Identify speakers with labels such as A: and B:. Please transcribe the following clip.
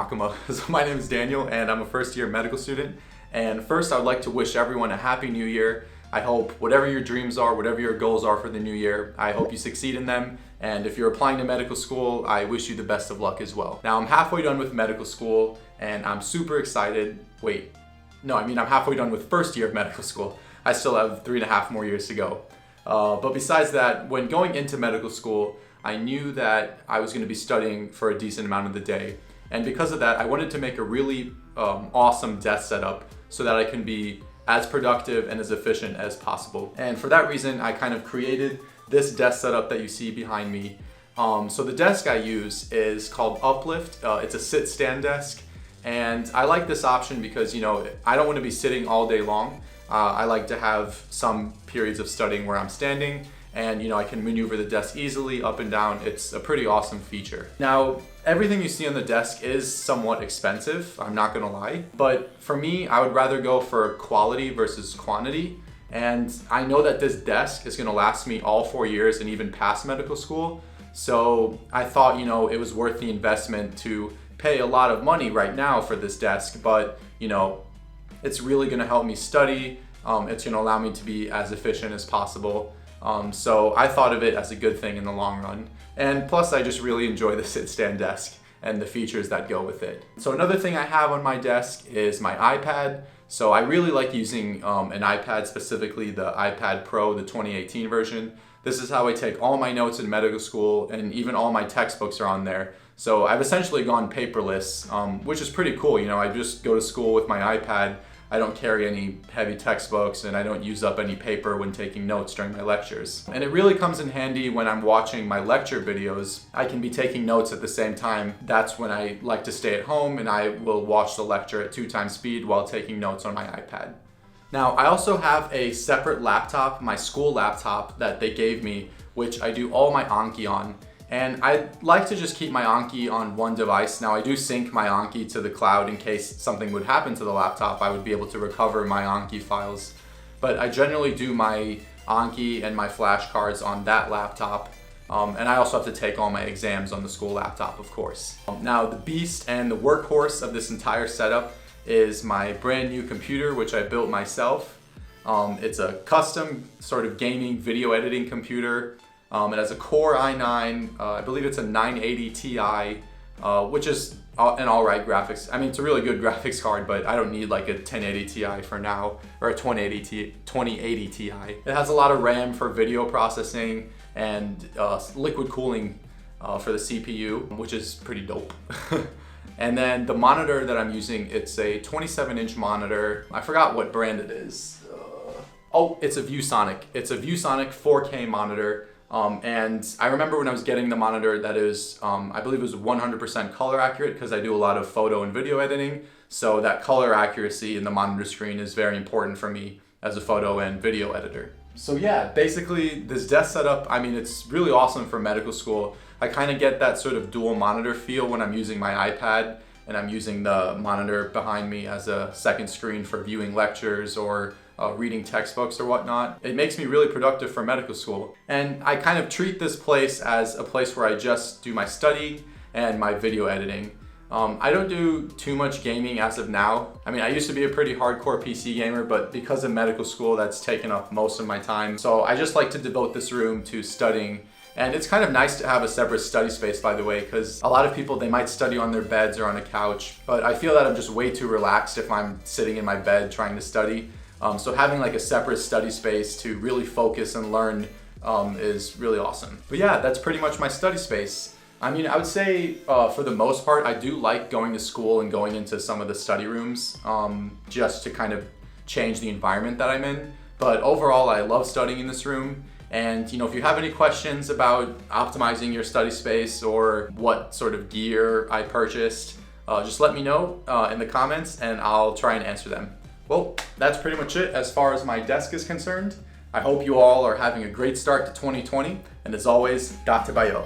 A: Nakama. So my name is Daniel and I'm a first year medical student. And first I would like to wish everyone a happy new year. I hope whatever your dreams are, whatever your goals are for the new year, I hope you succeed in them. And if you're applying to medical school, I wish you the best of luck as well. Now I'm halfway done with medical school and I'm super excited. I'm halfway done with first year of medical school. I still have 3.5 more years to go. But besides that, when going into medical school, I knew that I was going to be studying for a decent amount of the day. And because of that, I wanted to make a really awesome desk setup so that I can be as productive and as efficient as possible. And for that reason, I kind of created this desk setup that you see behind me. So the desk I use is called Uplift. It's a sit-stand desk. And I like this option because, I don't want to be sitting all day long. I like to have some periods of studying where I'm standing and I can maneuver the desk easily up and down. It's a pretty awesome feature. Now, everything you see on the desk is somewhat expensive, I'm not gonna lie. But for me, I would rather go for quality versus quantity. And I know that this desk is gonna last me all 4 years and even past medical school. So I thought, it was worth the investment to pay a lot of money right now for this desk, but it's really gonna help me study. It's gonna allow me to be as efficient as possible. So I thought of it as a good thing in the long run. And plus I just really enjoy the sit-stand desk and the features that go with it. So another thing I have on my desk is my iPad. So I really like using an iPad, specifically the iPad Pro, the 2018 version. This is how I take all my notes in medical school, and even all my textbooks are on there. So I've essentially gone paperless, which is pretty cool. I just go to school with my iPad. I don't carry any heavy textbooks and I don't use up any paper when taking notes during my lectures. And it really comes in handy when I'm watching my lecture videos. I can be taking notes at the same time. That's when I like to stay at home and I will watch the lecture at 2x speed while taking notes on my iPad. Now, I also have a separate laptop, my school laptop that they gave me, which I do all my Anki on. And I like to just keep my Anki on one device. Now I do sync my Anki to the cloud in case something would happen to the laptop. I would be able to recover my Anki files. But I generally do my Anki and my flashcards on that laptop. And I also have to take all my exams on the school laptop, of course. Now the beast and the workhorse of this entire setup is my brand new computer, which I built myself. It's a custom sort of gaming video editing computer. It has a Core i9, I believe it's a 980 Ti, which is an alright graphics. I mean, it's a really good graphics card, but I don't need like a 1080 Ti for now, or a 2080 Ti. It has a lot of RAM for video processing and liquid cooling for the CPU, which is pretty dope. And then the monitor that I'm using, it's a 27-inch monitor. I forgot what brand it is. It's a ViewSonic. It's a ViewSonic 4K monitor. And I remember when I was getting the monitor that is, I believe it was 100% color accurate because I do a lot of photo and video editing. So that color accuracy in the monitor screen is very important for me as a photo and video editor. So yeah, basically this desk setup, it's really awesome for medical school. I kind of get that sort of dual monitor feel when I'm using my iPad and I'm using the monitor behind me as a second screen for viewing lectures or reading textbooks or whatnot. It makes me really productive for medical school. And I kind of treat this place as a place where I just do my study and my video editing. I don't do too much gaming as of now. I used to be a pretty hardcore PC gamer, but because of medical school, that's taken up most of my time. So I just like to devote this room to studying. And it's kind of nice to have a separate study space, by the way, because a lot of people, they might study on their beds or on a couch, but I feel that I'm just way too relaxed if I'm sitting in my bed trying to study. So having like a separate study space to really focus and learn is really awesome. But yeah, that's pretty much my study space. I would say for the most part, I do like going to school and going into some of the study rooms just to kind of change the environment that I'm in. But overall, I love studying in this room. And if you have any questions about optimizing your study space or what sort of gear I purchased, just let me know in the comments and I'll try and answer them. Well, that's pretty much it as far as my desk is concerned. I hope you all are having a great start to 2020, and as always, Dattebayo.